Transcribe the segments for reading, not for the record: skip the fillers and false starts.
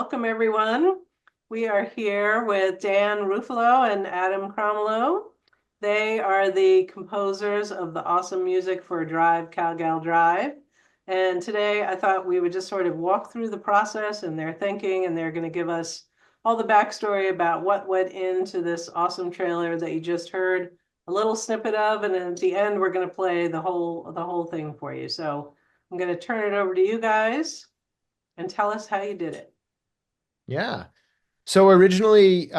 welcome everyone. We are here with Dan Rufulo and Adam Kromelow. They are the composers of the awesome music for Drive, Cowgal Drive. And today I thought we would just sort of walk through the process and their thinking, and they're going to give us all the backstory about what went into this awesome trailer that you just heard a little snippet of, and then at the end we're going to play the whole thing for you. So I'm going to turn it over to you guys and tell us how you did it. Yeah. So originally,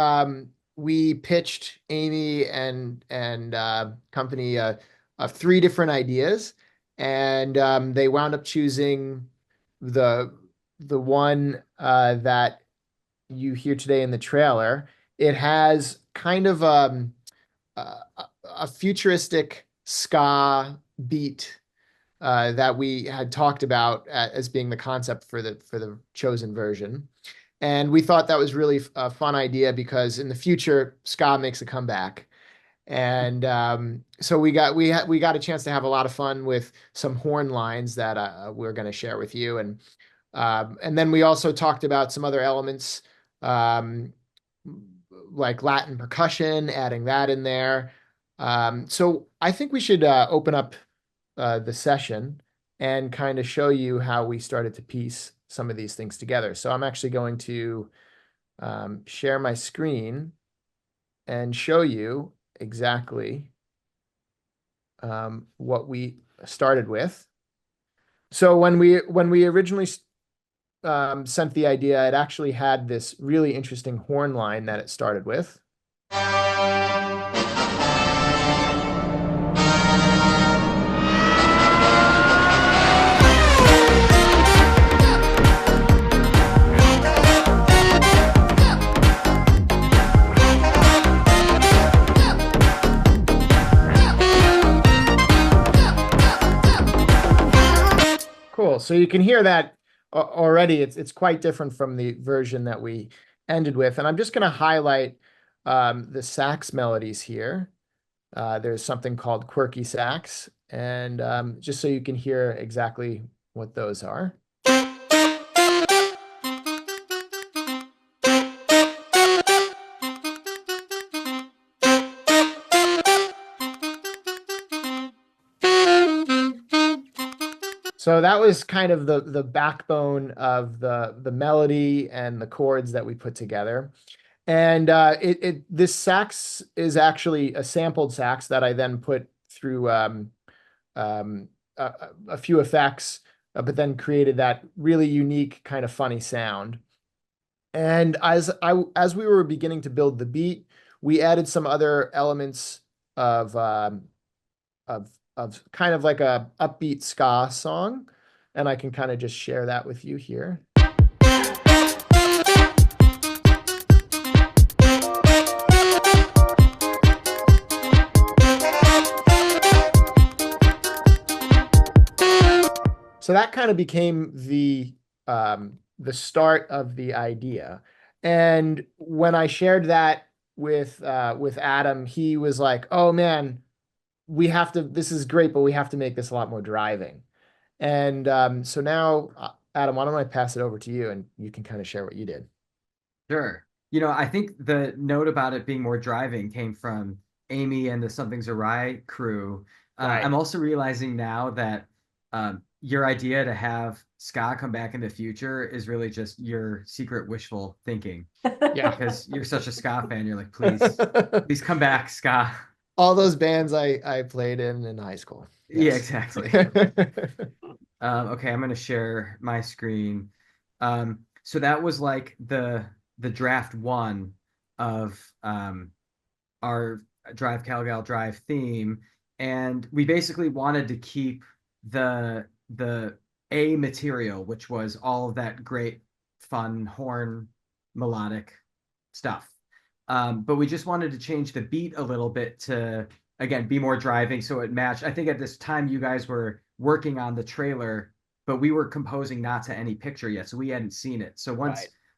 we pitched Amy and company three different ideas, and they wound up choosing the one that you hear today in the trailer. It has kind of a futuristic ska beat that we had talked about as being the concept for the chosen version. And we thought that was really a fun idea because in the future, ska makes a comeback. And so we got a chance to have a lot of fun with some horn lines that we're going to share with you. And then we also talked about some other elements, um, like Latin percussion, adding that in there. So I think we should open up the session and kind of show you how we started to piece some of these things together. So I'm actually going to share my screen and show you exactly what we started with. So when we originally sent the idea, it actually had this really interesting horn line that it started with. Cool. So you can hear that already. It's quite different from the version that we ended with. And I'm just going to highlight the sax melodies here. There's something called quirky sax, and just so you can hear exactly what those are. So that was kind of the backbone of the melody and the chords that we put together. And this sax is actually a sampled sax that I then put through um, a few effects, but then created that really unique kind of funny sound. And as we were beginning to build the beat, we added some other elements of of kind of like a upbeat ska song, and I can kind of just share that with you here. So that kind of became the start of the idea. And when I shared that with Adam, he was like, "Oh man, we have to. This is great, but we have to make this a lot more driving." And so now, Adam, why don't I pass it over to you, and you can kind of share what you did. Sure. I think the note about it being more driving came from Amy and the Something's Awry crew. Right. I'm also realizing now that your idea to have ska come back in the future is really just your secret wishful thinking. Yeah. Because you're such a ska fan. You're like, please come back, ska. All those bands I played in high school. Yeah, Yes. exactly. Okay, I'm going to share my screen. So that was like the draft one of our Drive Calgal Drive theme, and we basically wanted to keep the A material, which was all of that great fun horn melodic stuff. But we just wanted to change the beat a little bit to, again, be more driving so it matched. I think at this time you guys were working on the trailer, but we were composing not to any picture yet, so we hadn't seen it. So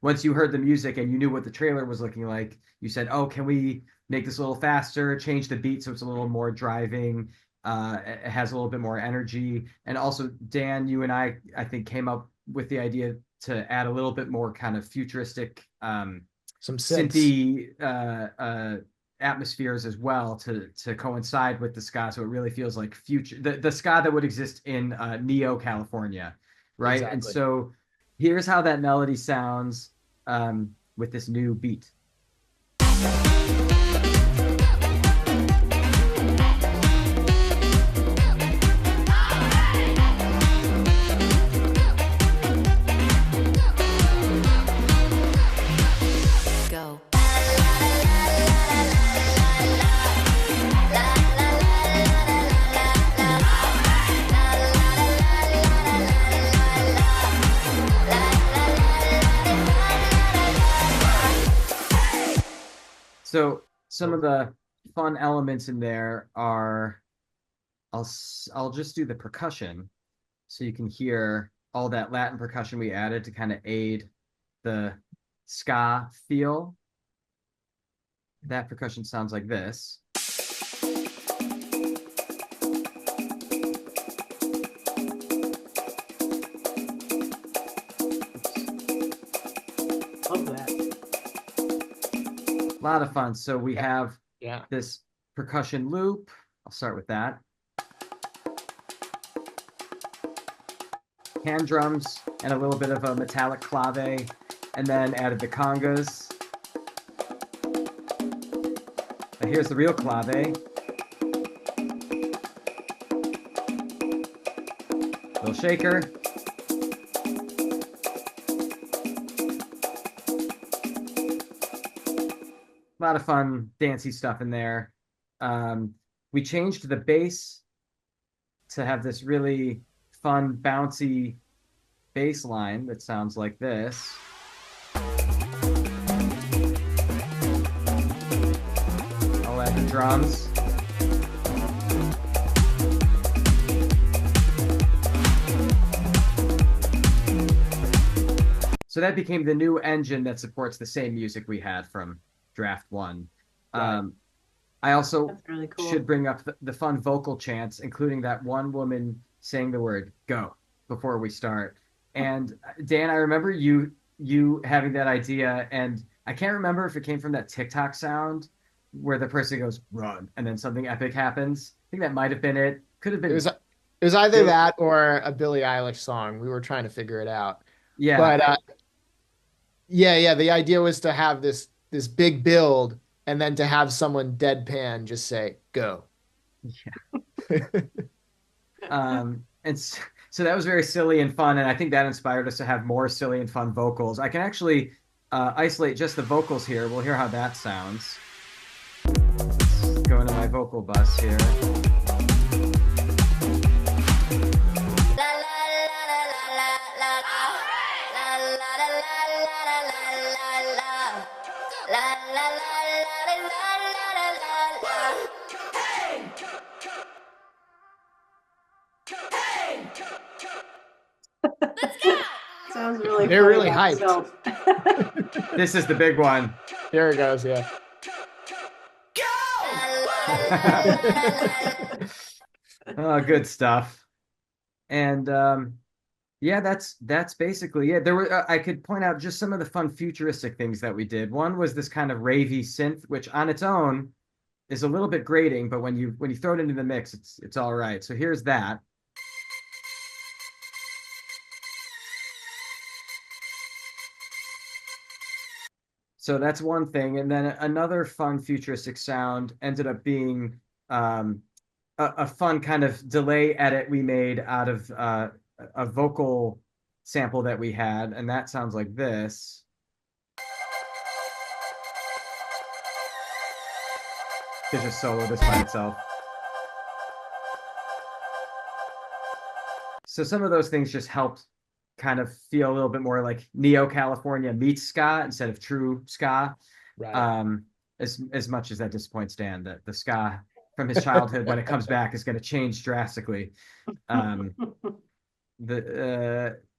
once you heard the music and you knew what the trailer was looking like, you said, "Oh, can we make this a little faster, change the beat so it's a little more driving, it has a little bit more energy." And also, Dan, you and I think, came up with the idea to add a little bit more kind of futuristic Some synths. synthy atmospheres as well to coincide with the ska, so it really feels like future the ska that would exist in Neo California, right? And Exactly. so here's how that melody sounds with this new beat. Go. So some of the fun elements in there are, I'll just do the percussion so you can hear all that Latin percussion we added to kind of aid the ska feel. That percussion sounds like this. Love that. A lot of fun. So we have Yeah. this percussion loop. I'll start with that. Hand drums and a little bit of a metallic clave, and then added the congas. Now here's the real clave. Little shaker. A lot of fun, dancey stuff in there. We changed the bass to have this really fun, bouncy bass line that sounds like this. I'll add the drums. So that became the new engine that supports the same music we had from Draft 1. Right. I also That's really cool. should bring up the fun vocal chants, including that one woman saying the word "go" before we start. And Dan, I remember you having that idea, and I can't remember if it came from that TikTok sound where the person goes "run" and then something epic happens. I think that might have been it. Could have been. It was either Bill- that or a Billie Eilish song. We were trying to figure it out. Yeah. But yeah, the idea was to have this big build and then to have someone deadpan just say go. So that was very silly and fun, and I think that inspired us to have more silly and fun vocals. I can actually isolate just the vocals here. We'll hear how that sounds. Let's go into my vocal bus here. Sounds really They're funny really by hyped. itself. This is the big one. There it goes, yeah. Oh, good stuff. And yeah, that's basically it. There were I could point out just some of the fun futuristic things that we did. One was this kind of ravey synth, which on its own is a little bit grating, but when you throw it into the mix, it's all right. So here's that. So that's one thing. And then another fun futuristic sound ended up being a fun kind of delay edit we made out of a vocal sample that we had. And that sounds like this. There's just solo this by itself. So some of those things just helped kind of feel a little bit more like Neo California meets ska instead of true ska. Right. As much as that disappoints Dan, that the ska from his childhood when it comes back is going to change drastically. The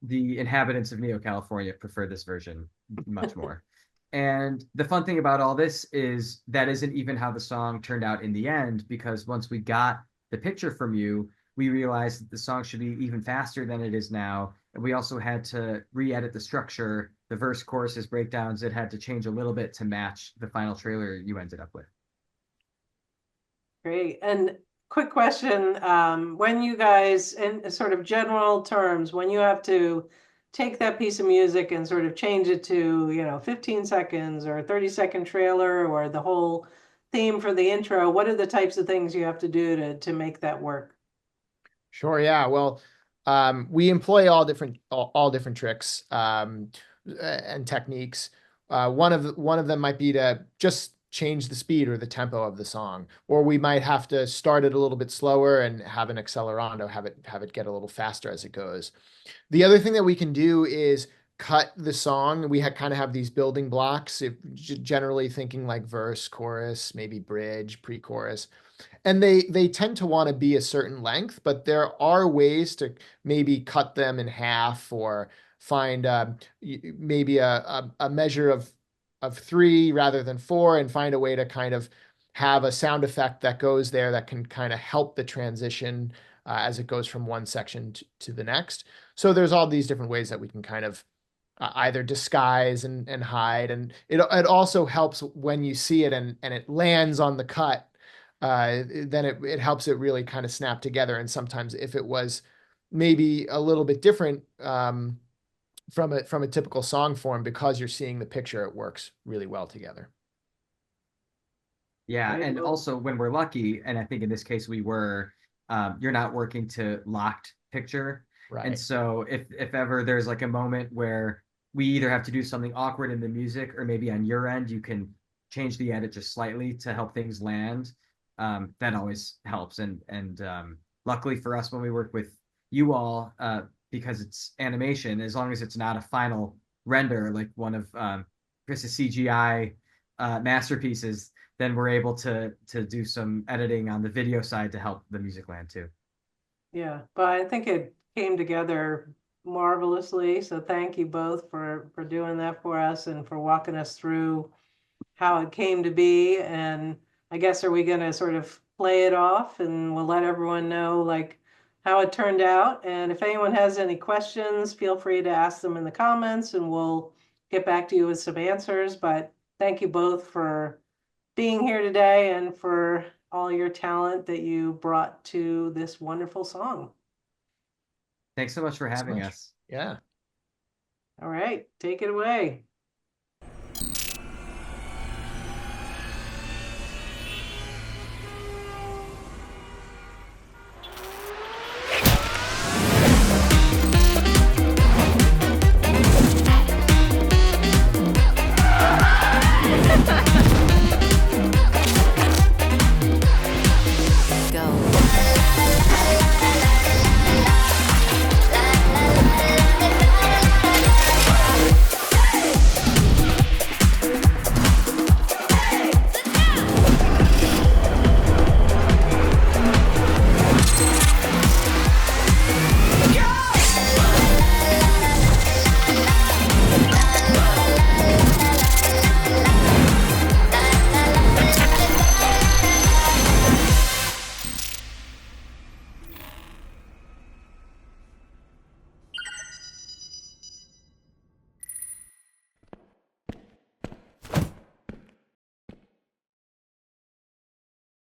inhabitants of Neo California prefer this version much more. And the fun thing about all this is that isn't even how the song turned out in the end, because once we got the picture from you, we realized that the song should be even faster than it is now. And we also had to re-edit the structure, the verse choruses breakdowns. It had to change a little bit to match the final trailer you ended up with. Great. And quick question, when you guys, in sort of general terms, when you have to take that piece of music and sort of change it to, 15 seconds or a 30-second trailer or the whole theme for the intro, what are the types of things you have to do to make that work? Sure, yeah. Well, we employ all different tricks and techniques. One of them might be to just change the speed or the tempo of the song, or we might have to start it a little bit slower and have an accelerando, have it get a little faster as it goes. The other thing that we can do is cut the song. We kind of have these building blocks, generally thinking like verse, chorus, maybe bridge, pre-chorus, and they tend to want to be a certain length, but there are ways to maybe cut them in half or find maybe a measure of three rather than four, and find a way to kind of have a sound effect that goes there that can kind of help the transition as it goes from one section to the next. So there's all these different ways that we can kind of either disguise and hide, and it also helps when you see it and it lands on the cut. Then it helps it really kind of snap together. And sometimes if it was maybe a little bit different from a typical song form, because you're seeing the picture, it works really well together. Yeah, Right. and Well, also when we're lucky, and I think in this case we were, you're not working to locked picture. And Right. so if ever there's like a moment where we either have to do something awkward in the music, or maybe on your end you can change the edit just slightly to help things land, that always helps. And luckily for us, when we work with you all, because it's animation, as long as it's not a final render like one of Chris's CGI masterpieces, then we're able to do some editing on the video side to help the music land too. yeah, but I think it came together marvelously. So thank you both for doing that for us and for walking us through how it came to be. And I guess, are we going to sort of play it off and we'll let everyone know like how it turned out? And if anyone has any questions, feel free to ask them in the comments and we'll get back to you with some answers. But thank you both for being here today and for all your talent that you brought to this wonderful song. Thanks so much for Thanks so having much. us. Yeah. All right, take it away.